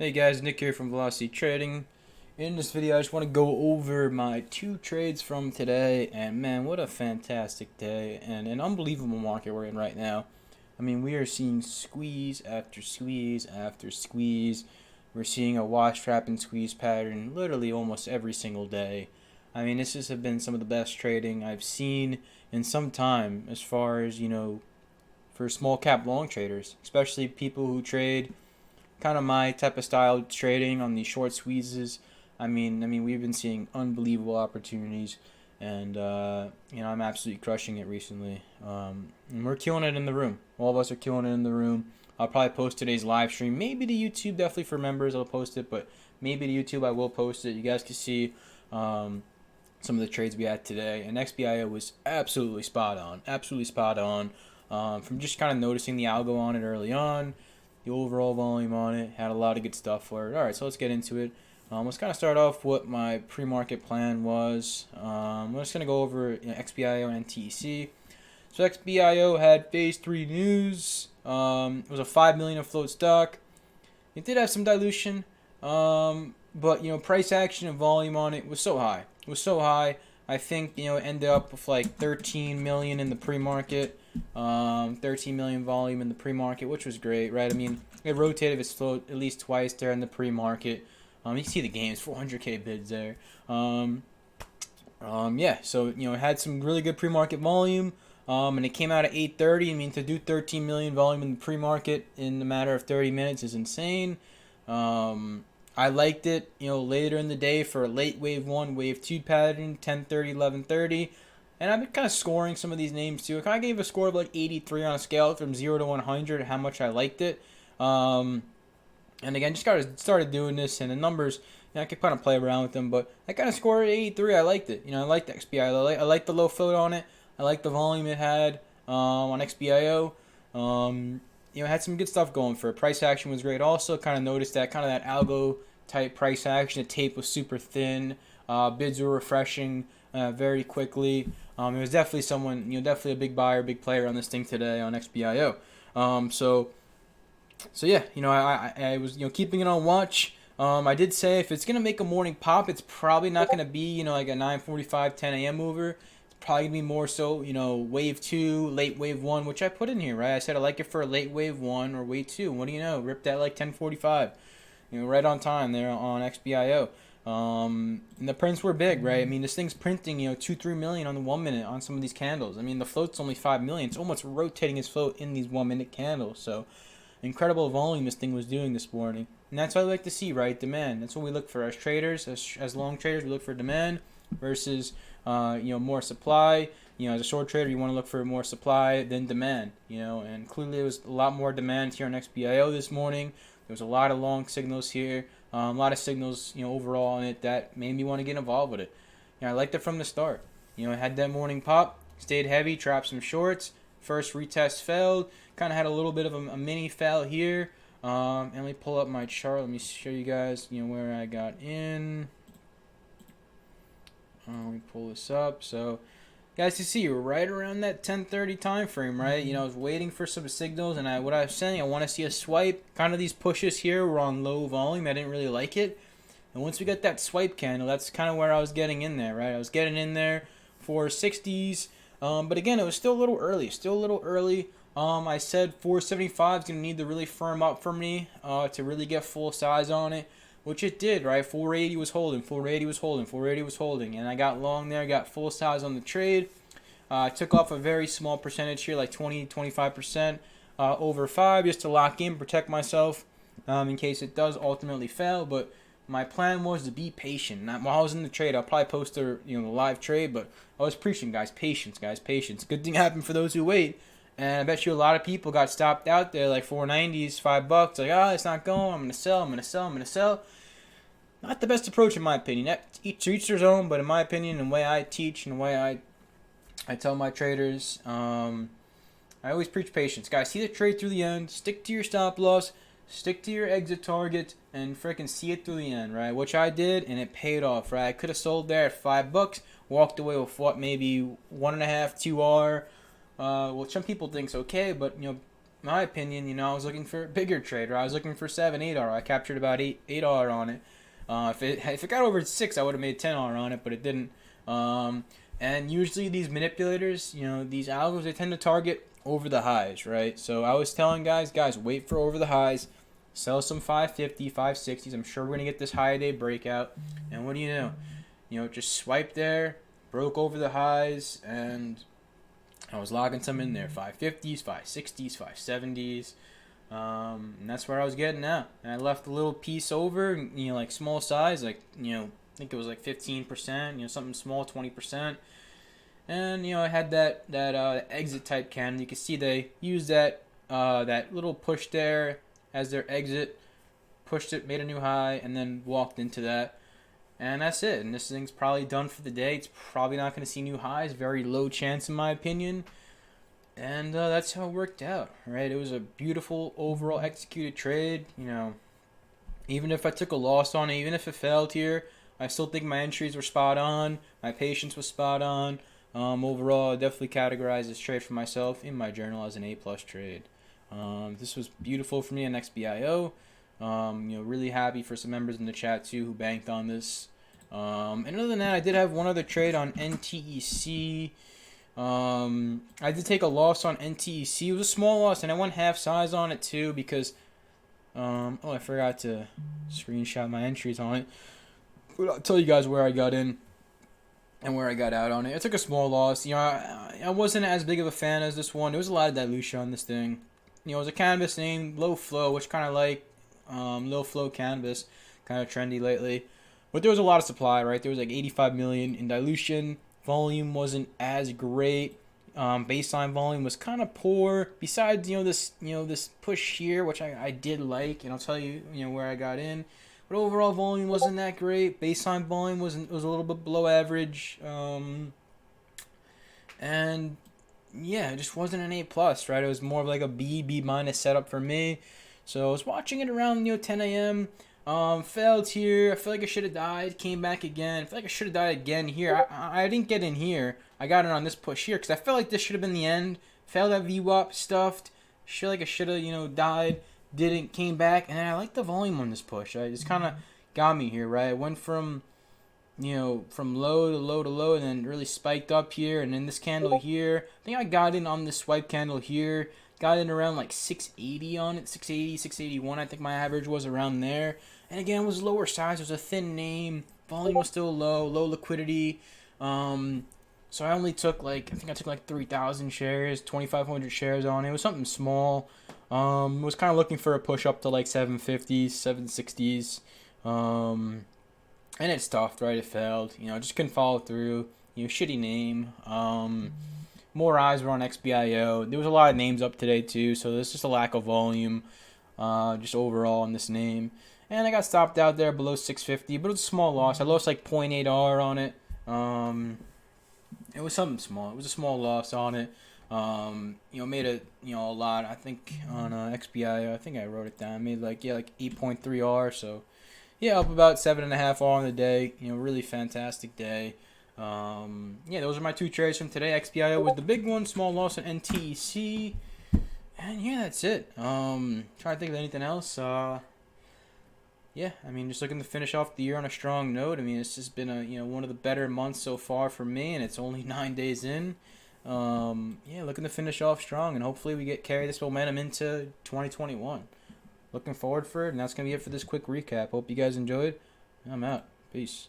Hey guys, Nick here from Velocity Trading. In this video, I just want to go over my two trades from today, and man, what a fantastic day and an unbelievable market we're in right now. I mean, we are seeing squeeze after squeeze after squeeze. We're seeing a wash trap and squeeze pattern literally almost every single day. I mean, this has been some of the best trading I've seen in some time as far as, for small cap long traders, especially people who trade kind of my type of style trading on these short squeezes. I mean, we've been seeing unbelievable opportunities, and I'm absolutely crushing it recently. And we're killing it in the room. All of us are killing it in the room. I'll probably post today's live stream, maybe to YouTube, definitely for members. I'll post it, but maybe to YouTube I will post it. You guys can see some of the trades we had today, and XBIO was absolutely spot on, absolutely spot on. From just kind of noticing the algo on it early on. The overall volume on it had a lot of good stuff for it. Alright, so let's get into it. Let's kind of start off what my pre-market plan was. I'm just going to go over XBIO and TEC. So XBIO had phase 3 news. It was a 5 million of float stock. It did have some dilution, but price action and volume on it was so high. It was so high. I think it ended up with like 13 million in the pre-market. 13 million volume in the pre-market, which was great, right? I mean, it rotated its float at least twice there in the pre-market. You see the gains, 400k bids there. Yeah, so it had some really good pre-market volume, and it came out at 8:30. I mean, to do 13 million volume in the pre-market in a matter of 30 minutes is insane. I liked it, later in the day for a late wave 1, wave 2 pattern, 10:30, 11:30. And I've been kind of scoring some of these names too. I kind of gave a score of like 83 on a scale from 0 to 100, how much I liked it. And again, just started doing this, and the numbers, I could kind of play around with them, but I kind of scored 83. I liked it. I liked the XBIO. I liked the low float on it. I liked the volume it had on XBIO. It had some good stuff going for it. Price action was great. Also, kind of noticed that algo type price action. The tape was super thin. Bids were refreshing very quickly. It was definitely definitely a big buyer, big player on this thing today on XBIO. So yeah, I was keeping it on watch. I did say if it's gonna make a morning pop, it's probably not gonna be like a 9:45, 10 a.m. mover. It's probably gonna be more so wave 2, late wave 1, which I put in here, right? I said I like it for a late wave 1 or wave 2. What do you know? Ripped that like 10:45, right on time there on XBIO. And the prints were big, right? I mean, this thing's printing, 2-3 million on the 1 minute on some of these candles. I mean, the float's only 5 million. It's almost rotating its float in these 1 minute candles. So, incredible volume this thing was doing this morning. And that's what I like to see, right? Demand. That's what we look for as traders, as long traders. We look for demand versus, more supply. As a short trader, you want to look for more supply than demand. And clearly there was a lot more demand here on XBIO this morning. There was a lot of long signals here. A lot of signals, overall on it that made me want to get involved with it. I liked it from the start. It had that morning pop, stayed heavy, trapped some shorts. First retest failed. Kind of had a little bit of a mini fail here. And let me pull up my chart. Let me show you guys, where I got in. Let me pull this up. So, guys, you see right around that 10:30 time frame, right? I was waiting for some signals, and what I was saying, I want to see a swipe. Kind of these pushes here were on low volume. I didn't really like it. And once we got that swipe candle, that's kind of where I was getting in there, right? I was getting in there for 60s. But again, it was still a little early. I said 475 is going to need to really firm up for me to really get full size on it, which it did, right? 480 was holding, 480 was holding, 480 was holding, and I got long there, got full size on the trade. I took off a very small percentage here, like 20-25% over 5, just to lock in, protect myself in case it does ultimately fail. But my plan was to be patient. While I was in the trade, I'll probably post the live trade, but I was preaching, guys, patience, patience. Good thing happened for those who wait. And I bet you a lot of people got stopped out there like 490s, $5. Like, it's not going. I'm gonna sell. Not the best approach in my opinion. To each their own, but in my opinion, and the way I teach and the way I tell my traders, I always preach patience. Guys, see the trade through the end. Stick to your stop loss. Stick to your exit target. And freaking see it through the end, right? Which I did, and it paid off, right? I could have sold there at $5. Walked away with what, maybe 1.5, 2R. Well, some people think's okay, but my opinion, you know, I was looking for a bigger trade, or I was looking for 7, 8R. I captured about 8R on it. If it got over 6, I would have made 10R on it, but it didn't. And usually these manipulators, you know, these algos, they tend to target over the highs, right? So I was telling guys, wait for over the highs, sell some 550, 560s. I'm sure we're gonna get this high day breakout. And what do you know? You know, just swipe there, broke over the highs, and I was logging some in there, 550s, 560s, 570s. And that's where I was getting at. And I left a little piece over, you know, like small size, like, you know, I think it was like 15%, you know, something small, 20%. And, you know, I had that exit type candle. You can see they used that little push there as their exit, pushed it, made a new high, and then walked into that. And that's it. And this thing's probably done for the day. It's probably not going to see new highs. Very low chance, in my opinion. And that's how it worked out, right? It was a beautiful overall executed trade. You know, even if I took a loss on it, even if it failed here, I still think my entries were spot on. My patience was spot on. Overall, I definitely categorize this trade for myself in my journal as an A+ trade. This was beautiful for me on XBIO. You know, really happy for some members in the chat too who banked on this. And other than that, I did have one other trade on NTEC. I did take a loss on NTEC. It was a small loss, and I went half size on it too because, I forgot to screenshot my entries on it. But I'll tell you guys where I got in and where I got out on it. I took a small loss. You know, I wasn't as big of a fan as this one. There was a lot of dilution on this thing. You know, it was a canvas name, low flow, which kind of like low flow canvas, kind of trendy lately. But there was a lot of supply, right? There was like 85 million in dilution. Volume wasn't as great. Baseline volume was kind of poor. Besides, this push here, which I did like, and I'll tell you, where I got in. But overall volume wasn't that great. Baseline volume was a little bit below average. And yeah, it just wasn't an A+, right? It was more of like a B minus setup for me. So I was watching it around 10 a.m. Failed here. I feel like I should have died. Came back again. I feel like I should have died again here. I didn't get in here. I got it on this push here because I felt like this should have been the end. Failed at VWAP, stuffed. Feel like I should have died. Didn't, came back, and I like the volume on this push. Right? It's kind of got me here, right? I went from from low to low to low, and then really spiked up here, and then this candle here. I think I got in on this swipe candle here. Got in around like 680 on it, 680, 681. I think my average was around there. And again, it was lower size. It was a thin name. Volume was still low liquidity. So I only took I think I took like 3,000 shares, 2,500 shares on it. It was something small. Was kind of looking for a push up to like 750s, 760s. And it stuffed, right? It failed. Just couldn't follow through. Shitty name. More eyes were on XBIO. There was a lot of names up today too, so there's just a lack of volume, just overall in this name. And I got stopped out there below 650, but it was a small loss. I lost like 0.8R on it. It was something small. It was a small loss on it. Made a lot. I think on XBIO, I think I wrote it down. I made like 8.3R. So yeah, up about 7.5R on the day. Really fantastic day. Those are my two trades from today. XBIO was the big one, small loss on NTEC, and yeah, that's it. Trying to think of anything else. Just looking to finish off the year on a strong note. It's just been one of the better months so far for me, and it's only 9 days in. Looking to finish off strong, and hopefully we carry this momentum into 2021. Looking forward for it, and that's gonna be it for this quick recap. Hope you guys enjoyed. I'm out. Peace.